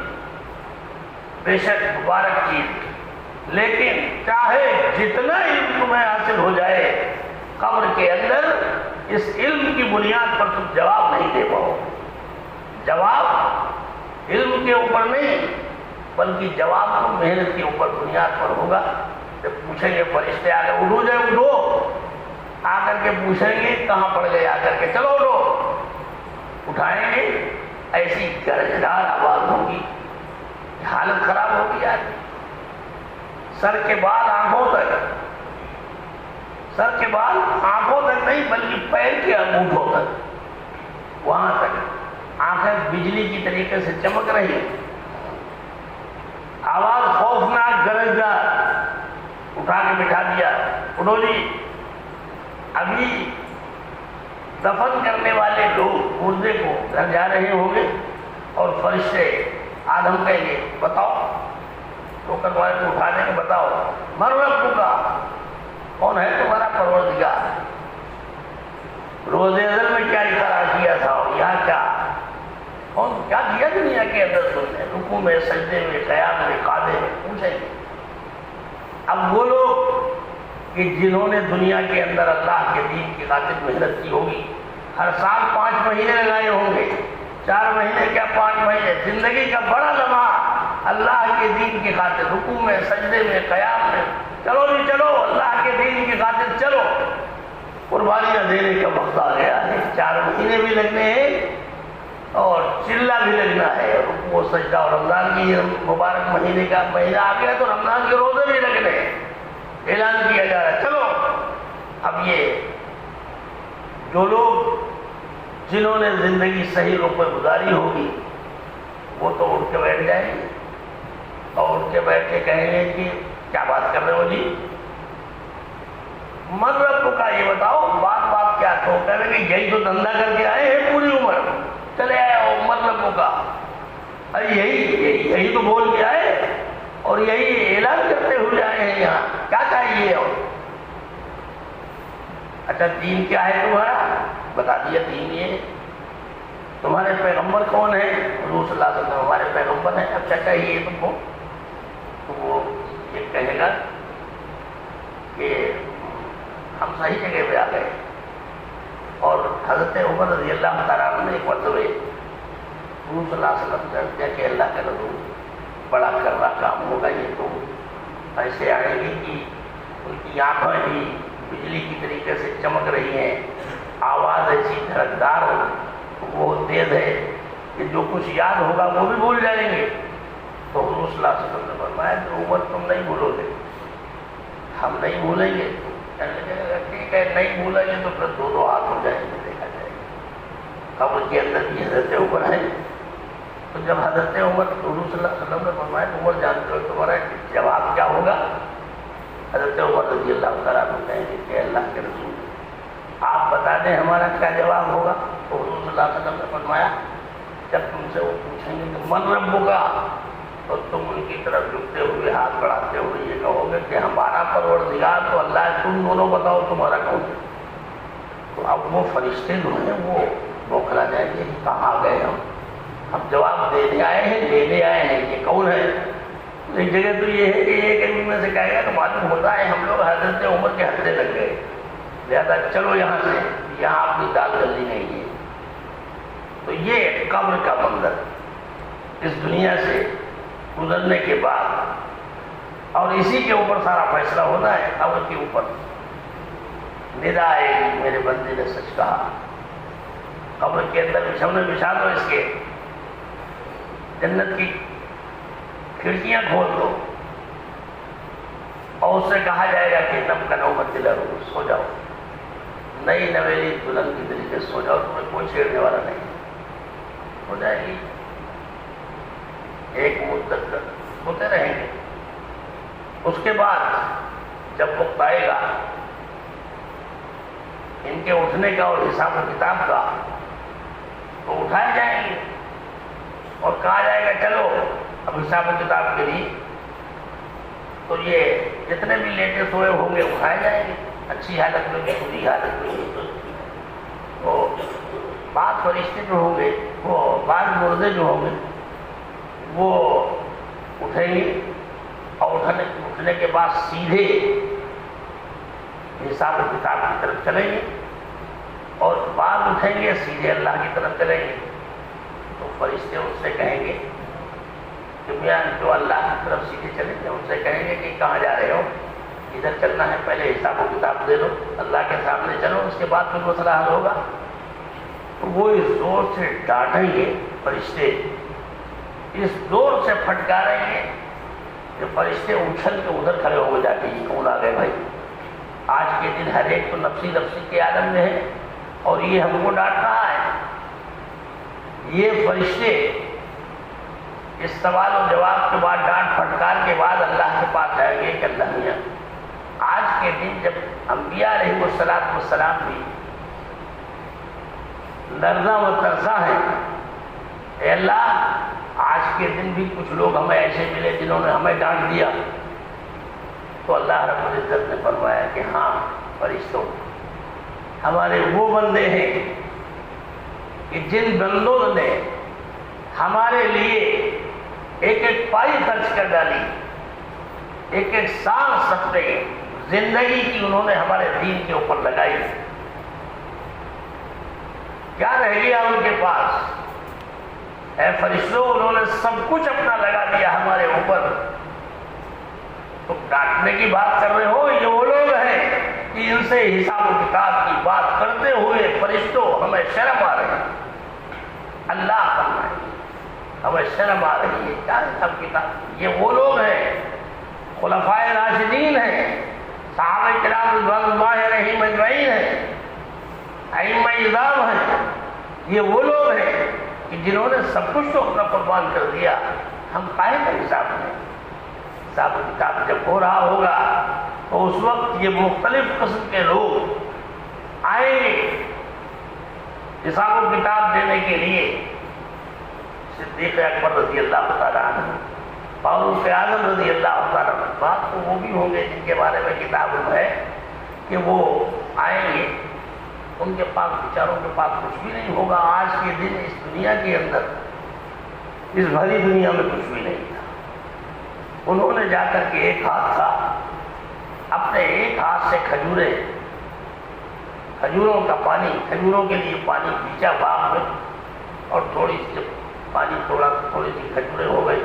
بے شک مبارک چیز، لیکن چاہے جتنا علم تمہیں حاصل ہو جائے، قبر کے اندر اس علم کی بنیاد پر تم جواب نہیں دے پاؤ۔ جواب علم کے اوپر نہیں، بلکہ جواب تو محنت کے اوپر بنیاد پر ہوگا۔ جب پوچھیں گے فرشتے آ کر اٹھو جائے، اٹھو، آ کر کے پوچھیں گے کہاں پڑ گئے، آ کر کے چلو اٹھو، اٹھائیں گے، ایسی گرجدار آواز ہوگی، حالت خراب ہوگی آدمی، سر کے بال آنکھوں تک، سر کے بال آنکھوں تک نہیں بلکہ پیر کے انگوٹھوں تک، وہاں تک آنکھیں بجلی کی طریقے سے چمک رہی، آواز خوفناک گرجدار، اٹھا کے بٹھا دیا، اٹھو جی. ابھی دفن کرنے والے لوگ مردے کو گھر جا رہے ہوں گے اور فرشتے آدم کہیں گے بتاؤ، ٹھوکر والے کو اٹھا دیں گے بتاؤ من ربک کا، کون ہے تمہارا پروردگار؟ روز ازل میں کیا اختراع کیا تھا اور یہاں کیا کیا دنیا کے اندر تم نے؟ رکوع میں، سجدے میں، قیام میں، قعدے میں پوچھیں گے. اب وہ لوگ کہ جنہوں نے دنیا کے اندر اللہ کے دین کی خاطر محنت کی ہوگی، ہر سال 5 مہینے لگائے ہوں گے، 4 مہینے کیا 5 مہینے، زندگی کا بڑا لمحہ اللہ کے دین کی خاطر رکوع میں، سجدے میں، قیام میں، چلو جی چلو اللہ کے دین کی خاطر چلو، قربانیاں دینے کا وقت آ گیا ہے. 4 مہینے بھی لگنے ہیں اور چلہ بھی لگنا ہے، رکوع و سجدہ. اور رمضان کی مبارک مہینے کا مہینہ آ گیا تو رمضان کے روزے بھی لگنے ہیں. اعلان کیا جا رہا ہے چلو. اب یہ جو لوگ جنہوں نے زندگی صحیح روپ پر گزاری ہوگی وہ تو اٹھ کے بیٹھ جائیں گے اور اٹھ کے بیٹھ کے کہیں گے کہ کیا بات کر رہے ہو جی، من رب کا یہ بتاؤ بات کیا تو کہیں گے یہی تو دھندا کر کے آئے ہیں پوری عمر، چلے آئے ہو من رب کا، ارے یہی تو بول کے آئے اور یہی اعلان کرتے ہوئے آئے ہیں یہاں، کیا چاہیے؟ اور اچھا دین کیا ہے تمہارا؟ بتا دیا دین یہ. تمہارے پیغمبر کون ہیں؟ حضور صلی اللہ علیہ وسلم ہمارے پیغمبر ہیں. اب کیا چاہیے تم کو؟ تو وہ یہ کہے گا کہ ہم صحیح جگہ پہ آ گئے. اور حضرت عمر رضی اللہ تعالیٰ عنہ نے ایک مرتبہ حضور صلی اللہ علیہ وسلم سے کیا کہ اللہ کا رسول بڑا کر رہا کام ہوگا، یہ تو ایسے آئیں گے کہ ان کی آنکھیں بھی بجلی کی طریقے سے چمک رہی ہیں، آواز ایسی دھڑکدار وہ تیز ہے کہ جو کچھ یاد ہوگا وہ بھی بھول جائیں گے. تو حضور صلی اللہ علیہ وسلم نے فرمایا کہ عمر تم نہیں بھولو گے، ہم نہیں بھولیں گے. ٹھیک ہے نہیں بھولیں گے تو پھر 2 ہاتھ ہو جائیں گے، دیکھا جائے گا. قبر کے اندر بھی حضرت عمر ہے. تو جب حضرت عمر حضور صلی اللہ علیہ وسلم نے فرمایا کہ عمر جانتے ہو تمہارا جواب کیا ہوگا؟ حضرت عمر رضی اللہ تعالیٰ عنہ کہیں گے کہ اللہ کے رسول آپ بتا دیں ہمارا کیا جواب ہوگا. تو حضور صلی اللہ علیہ وسلم نے فرمایا جب تم سے وہ پوچھیں گے کہ من رب کا، تو تم ان کی طرف جھکتے ہوئے ہاتھ بڑھاتے ہوئے یہ کہو گے کہ ہمارا پروردگار تو اللہ ہے، تم دونوں بتاؤ تمہارا کون ہے. تو اب وہ فرشتے جو ہیں وہ بوکھلا جائیں گے کہاں گئے ہم جواب دینے آئے ہیں لینے آئے ہیں، یہ کون ہے؟ ایک جگہ تو یہ ہے کہ ایک ان میں سے کہے گا کہ معلوم ہوتا ہے ہم لوگ حضرت عمر کے ہتھے لگ گئے، لہٰذا چلو یہاں سے، یہاں اپنی دال جلدی نہیں ہے. تو یہ قبر کا منظر اس دنیا سے گزرنے کے بعد، اور اسی کے اوپر سارا فیصلہ ہونا ہے. قبر کے اوپر ندا آئے گی میرے بندے نے سچ کہا. قبر کے اندر بچھونے بچھا دو، اس کے جنت کی کھڑکیاں کھول دو اور اس سے کہا جائے گا کہ نم کا نوبت دلا رو، سو جاؤ، نئی نویلی دلہن کی طریقے سے سو جاؤ، تمہیں کوئی چھیڑنے والا نہیں. ہو جائے گی. ایک مدت تک ہوتے رہیں گے. اس کے بعد جب وقت آئے گا ان کے اٹھنے کا اور حساب و کتاب کا، تو اٹھائے جائیں گے اور کہا جائے گا چلو اب حساب و کتاب کے لیے. تو یہ جتنے بھی لیٹے سوئے ہوں گے اٹھائے جائیں گے، اچھی حالت میں بھی بری حالت میں بھی. تو بعض فرشتے جو ہوں گے، وہ بعض مردے جو ہوں گے وہ اٹھیں گے اور اٹھنے کے بعد سیدھے حساب و کتاب کی طرف چلیں گے، اور بعض اٹھیں گے سیدھے اللہ کی طرف چلیں گے. تو فرشتے ان سے کہیں گے کہ میاں جو اللہ کی طرف سیدھے چلیں گے ان سے کہیں گے کہ کہاں جا رہے ہو؟ ادھر چلنا ہے، پہلے حساب و کتاب دے دو، اللہ کے سامنے چلو، اس کے بعد پھر مسئلہ حل ہوگا. تو وہ اس زور سے ڈانٹیں گے فرشتے، اس زور سے پھٹکاریں گے کہ فرشتے اچھل کے ادھر کھڑے ہو جا کے یہ کون آ گئے بھائی؟ آج کے دن ہر ایک تو نفسی نفسی کے عالم میں ہے اور یہ ہم کو ڈانٹ رہا ہے. یہ فرشتے اس سوال و جواب کے بعد، ڈانٹ پھٹکار کے بعد اللہ کے پاس جائیں گے کہ اللہ میاں آج کے دن جب انبیاء علیہ السلام بھی لرزاں و ترساں ہیں، اے اللہ آج کے دن بھی کچھ لوگ ہمیں ایسے ملے جنہوں نے ہمیں ڈانٹ دیا، تو اللہ رب العزت نے فرمایا کہ ہاں فرشتوں، ہمارے وہ بندے ہیں کہ جن بندوں نے ہمارے لیے ایک ایک پائی خرچ کر ڈالی، ایک ایک سانس اپنے زندگی کی انہوں نے ہمارے دین کے اوپر لگائی، کیا رہ گیا ان کے پاس؟ اے فرشتوں، انہوں نے سب کچھ اپنا لگا دیا ہمارے اوپر، تو ڈانٹنے کی بات کر رہے ہو؟ یہ وہ لوگ ہیں کہ ان سے حساب و کتاب کی بات کرتے ہوئے فرشتوں ہمیں شرم آ رہی ہے۔ اللہ فرمائے ہمیں شرم آ رہی ہے، کیا حساب کتاب؟ یہ وہ لوگ ہیں، خلفائے راشدین ہیں، صحابہ کرام رضوان اللہ علیہم اجمعین ہیں، ائمہ اعظام ہیں، یہ وہ لوگ ہیں کہ جنہوں نے سب کچھ تو اپنا قربان کر دیا، ہم کائے کا حساب نہیں؟ حساب و کتاب جب ہو رہا ہوگا تو اس وقت یہ مختلف قسم کے لوگ آئیں گے حساب و کتاب دینے کے لیے۔ صدیق اکبر رضی اللہ تعالیٰ عنہ، فاروق اعظم رضی اللہ تعالیٰ عنہ، بات تو وہ بھی ہوں گے جن کے بارے میں کتاب ہے کہ وہ آئیں گے، ان کے پاس بیچاروں کے پاس کچھ بھی نہیں ہوگا۔ آج کے دن اس دنیا کے اندر، اس بھری دنیا میں کچھ بھی نہیں تھا۔ انہوں نے جا کر کے ایک ہاتھ تھا، اپنے ایک ہاتھ سے کھجوروں کا پانی، کھجوروں کے لیے پانی بیچا باغ میں، اور تھوڑی سی تھوڑی سی کھجوریں ہو گئی،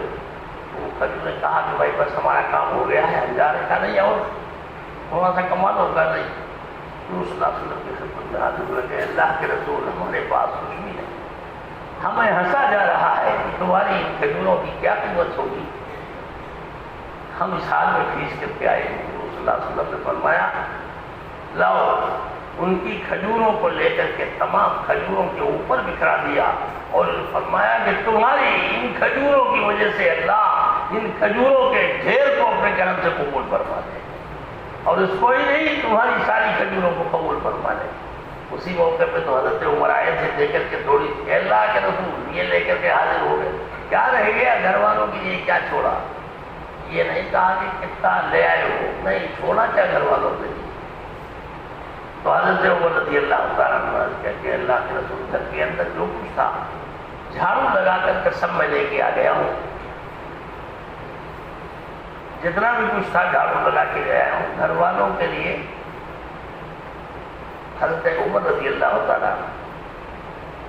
وہ کھجور نے کہا کہ بھائی بس ہمارا کام ہو گیا ہے، ہم جا رہے کا نہیں، اور تھوڑا سا کما لو کا نہیں۔ رسول اللہ صلی اللہ علیہ وسلم کی خدمت میں حاضر ہوئے کہ اللہ کے رسول، ہمارے پاس کچھ بھی نہیں، ہمیں ہنسا جا رہا ہے کہ تمہاری ان کھجوروں کی کیا قیمت ہوگی، ہم اس حال میں کھینچ کر کے آئے ہیں۔ رسول اللہ صلی اللہ علیہ وسلم نے فرمایا لاؤ، ان کی کھجوروں کو لے کر کے تمام کھجوروں کے اوپر بکھرا دیا، اور فرمایا کہ تمہاری ان کھجوروں کی وجہ سے اللہ ان کھجوروں کے ڈھیر کو اپنے کرم سے قبول فرما دے، اور اس کو ہی نہیں تمہاری ساری کھجوروں کو قبول فرما دے۔ اسی موقع پہ تو حضرت عمر آئے تھے، دے کر کے تھوڑی سی، اللہ کے رسول یہ لے کر کے حاضر ہو گئے، کیا رہ گیا گھر والوں کے لیے، کیا چھوڑا؟ یہ نہیں کہا کہ کتنا لے آئے ہو، نہیں، چھوڑا کیا گھر والوں کے لیے؟ تو حضرت عمر رضی اللہ تعالیٰ عنہ کہتے ہیں اللہ کے رسول گھر کے اندر جو کچھ تھا جھاڑو لگا کر سب میں لے کے آ گیا ہوں، جتنا بھی کچھ تھا جھاڑو لگا کے گیا ہوں گھر والوں کے لیے۔ حضرت عمر رضی اللہ تعالیٰ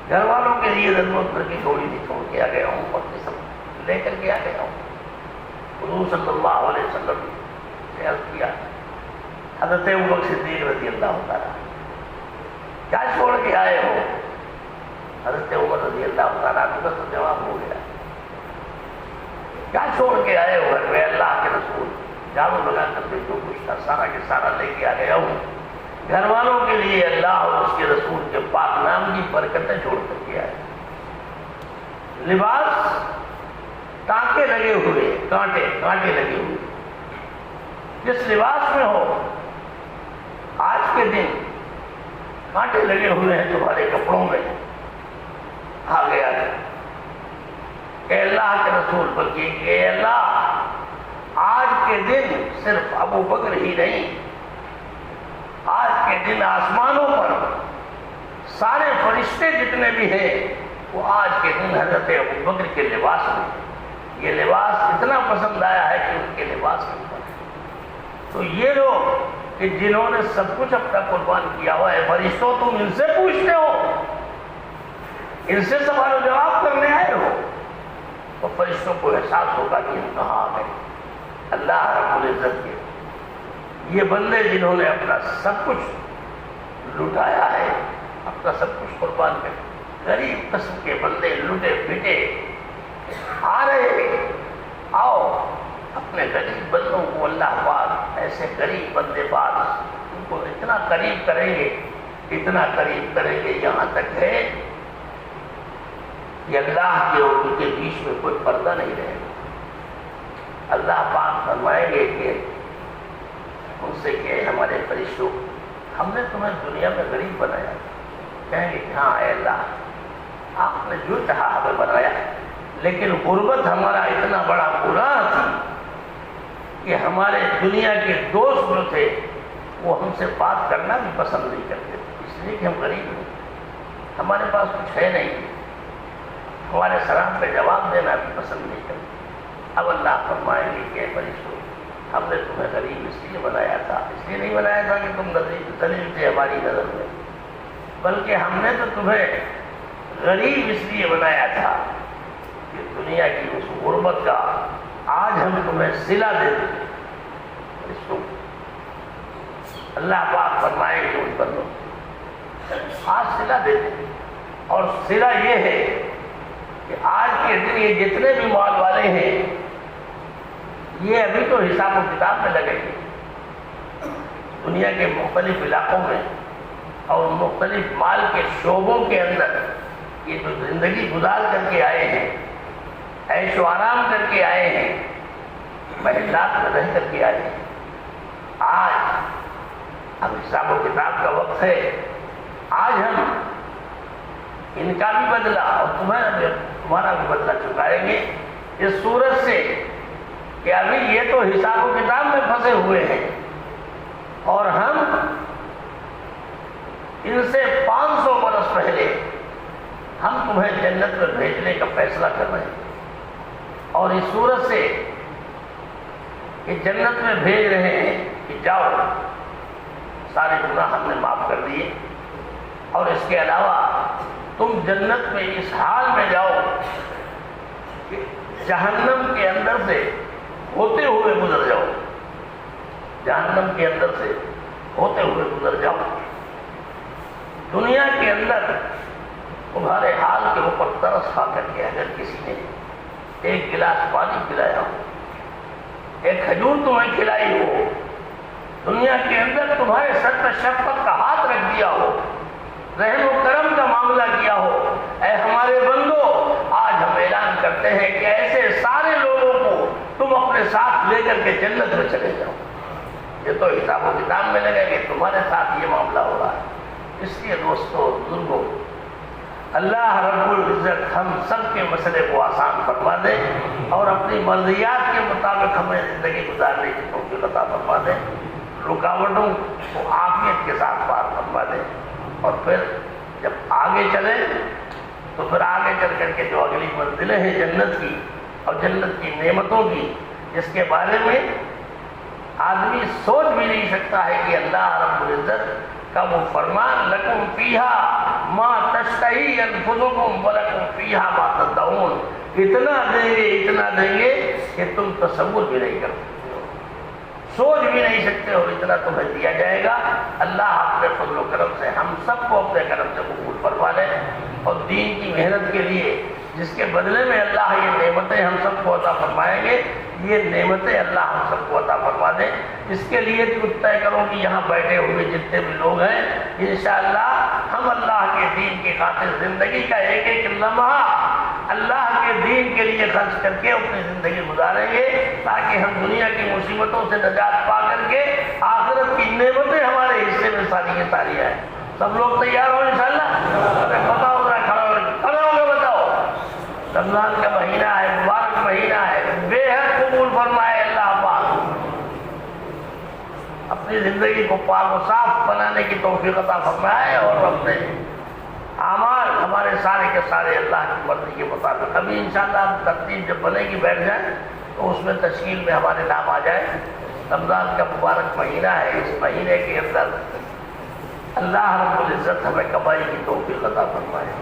گھر والوں کے لیے ضرورت بھر کی تھوڑی سی چھوڑ کے آ گیا ہوں، اور یہ سب لے کر کے آ گیا ہوں۔ حضور صلی اللہ علیہ وسلم نے عرض کیا حضرت ابوبکر صدیق رضی اللہ تعالیٰ کیا چھوڑ کے آئے ہو؟ حضرت عمر رضی اللہ تعالیٰ عنہ کا تو جواب ہو گیا، کیا چھوڑ کے آئے ہو گھر میں؟ اللہ کے رسول جھاڑو لگا کر کے جو کچھ تھا سارا کے سارا لے کے آ گیا ہوں، گھر والوں کے لیے اللہ اور اس کے رسول کے پاک نام کی برکتیں چھوڑ کر کے آئے۔ لباس ٹانکے لگے ہوئے، کانٹے لگے ہوئے، جس لباس میں ہو آج کے دن کانٹے لگے ہوئے ہیں تمہارے کپڑوں میں، آ گیا کہ اللہ کے رسول بلکہ کہ اللہ آج کے دن صرف ابو بکر ہی نہیں، آج کے دن آسمانوں پر سارے فرشتے جتنے بھی ہیں وہ آج کے دن حضرت ابو بکر کے لباس میں، یہ لباس اتنا پسند آیا ہے کہ ان کے لباس کے اوپر۔ تو یہ لوگ کہ جنہوں نے سب کچھ اپنا قربان کیا ہوا ہے، فرشتوں تم ان سے پوچھتے ہو، ان سے سوال و جواب کرنے آئے ہو، تو فرشتوں کو احساس ہوگا کہ ہم کہاں آ گئے۔ اللہ رب العزت کے یہ بندے جنہوں نے اپنا سب کچھ لٹایا ہے، اپنا سب کچھ قربان کر، غریب قسم کے بندے لٹے پھٹے آ رہے ہیں، آؤ اپنے غریب بندوں کو اللہ پاک ایسے غریب بندے پاک ان کو اتنا قریب کریں گے، اتنا قریب کریں گے، یہاں تک ہے کہ اللہ کے اور ان کے بیچ میں کوئی پردہ نہیں رہے گا۔ اللہ پاک فرمائیں گے کہ ان سے کہ ہمارے فرشتوں ہم نے تمہیں دنیا میں غریب بنایا. کہیں گے کہ ہاں اے اللہ آپ نے جو چاہا ہمیں بنایا, لیکن غربت ہمارا اتنا بڑا گناہ تھی کہ ہمارے دنیا کے دوست جو تھے وہ ہم سے بات کرنا بھی پسند نہیں کرتے, اس لیے کہ ہم غریب ہیں, ہمارے پاس کچھ ہے نہیں, ہمارے سلام پہ جواب دینا بھی پسند نہیں کرتے. اب اللہ فرمائیں گے کہ فرشتوں ہم نے تمہیں غریب اس لیے بنایا تھا, اس لیے نہیں بنایا تھا کہ تم ذلیل تھے ہماری نظر میں, بلکہ ہم نے تو تمہیں غریب اس لیے بنایا تھا کہ دنیا کی اس غربت کا آج ہم تمہیں صلہ دے دیں. فرشتوں اللہ پاک فرمائیں گے ان بندوں آج صلہ دے دیں, اور صلہ یہ ہے کہ آج کے دن یہ جتنے بھی مال والے ہیں یہ ابھی تو حساب و کتاب میں لگے گے. دنیا کے مختلف علاقوں میں اور مختلف مال کے شعبوں کے اندر یہ جو زندگی گزار کر کے آئے ہیں, عیش و آرام کر کے آئے ہیں, محلات میں رہ کر کے آئے ہیں, آج اب حساب و کتاب کا وقت ہے. آج ہم ان کا بھی بدلہ اور تمہارا بھی بدلہ چکائیں گے اس صورت سے کہ ابھی یہ تو حساب و کتاب میں پھنسے ہوئے ہیں اور ہم ان سے 500 برس پہلے ہم تمہیں جنت میں بھیجنے کا فیصلہ کر رہے ہیں, اور اس صورت سے کہ جنت میں بھیج رہے ہیں کہ جاؤ سارے گناہ ہم نے معاف کر دیے, اور اس کے علاوہ تم جنت میں اس حال میں جاؤ کہ جہنم کے اندر سے ہوتے ہوئے گزر جاؤ, جہنم کے اندر سے ہوتے ہوئے گزر جاؤ. دنیا کے اندر تمہارے حال کے اوپر ترس کھا کر کے اگر کسی نے ایک گلاس پانی پلایا ہو, ایک کھجور تمہیں کھلائی ہو, دنیا کے اندر تمہارے سر پر شفقت کا ہاتھ رکھ دیا ہو, رحم و کرم کا معاملہ کیا ہو, اے ہمارے بندو آج ہم اعلان کرتے ہیں کہ ایسے سارے لوگوں کو تم اپنے ساتھ لے کر کے جنت میں چلے جاؤ. یہ تو حساب و کتاب میں لگے کہ تمہارے ساتھ یہ معاملہ ہو رہا ہے. اس لیے دوستو بزرگوں اللہ رب العزت ہم سب کے مسئلے کو آسان فرما دے اور اپنی مرضیات کے مطابق ہمیں زندگی گزارنے کی توفیق عطا فرما دے, رکاوٹوں کو عافیت کے ساتھ پار فرما دے, اور پھر جب آگے چلیں تو پھر آگے چل کر کے جو اگلی منزلیں ہیں جنت کی اور جنت کی نعمتوں کی, جس کے بارے میں آدمی سوچ بھی نہیں سکتا ہے کہ اللہ رب العزت کا وہ فرمان لکم فیہا ما تشتہی انفسکم ولکم فیہا ما تدعون, اتنا دیں گے کہ تم تصور بھی نہیں کر سکتے ہو, سوچ بھی نہیں سکتے ہو, اتنا تمہیں دیا جائے گا. اللہ اپنے فضل و کرم سے ہم سب کو اپنے کرم سے قبول فرما لے, اور دین کی محنت کے لیے جس کے بدلے میں اللہ یہ نعمتیں ہم سب کو عطا فرمائیں گے, یہ نعمتیں اللہ ہم سب کو عطا فرما دیں. اس کے لیے تم طے کرو کہ یہاں بیٹھے ہوئے جتنے بھی لوگ ہیں انشاءاللہ ہم اللہ کے دین کی خاطر زندگی کا ایک ایک لمحہ اللہ کے دین کے لیے خرچ کر کے اپنی زندگی گزاریں گے, تاکہ ہم دنیا کی مصیبتوں سے نجات پا کر کے آخرت کی نعمتیں ہمارے حصے میں ساری کی ساری آئیں. سب لوگ تیار ہو انشاءاللہ؟ بتاؤ ذرا, کھڑے ہو کے بتاؤ. رمضان کا مہینہ ہے, مبارک مہینہ ہے, بے حد قبول فرمائے اللہ پاک, اپنی زندگی کو پاک و صاف بنانے کی توفیق عطا فرمائے, اور اپنے اعمال ہمارے سارے کے سارے اللہ کی مرضی کے مطابق. ابھی انشاءاللہ ترتیب جب بنے گی بیٹھ جائیں تو اس میں تشکیل میں ہمارے نام آ جائے. رمضان کا مبارک مہینہ ہے, اس مہینے کے اندر اللہ رب العزت ہمیں کمائی کی توفیق عطا فرمائے.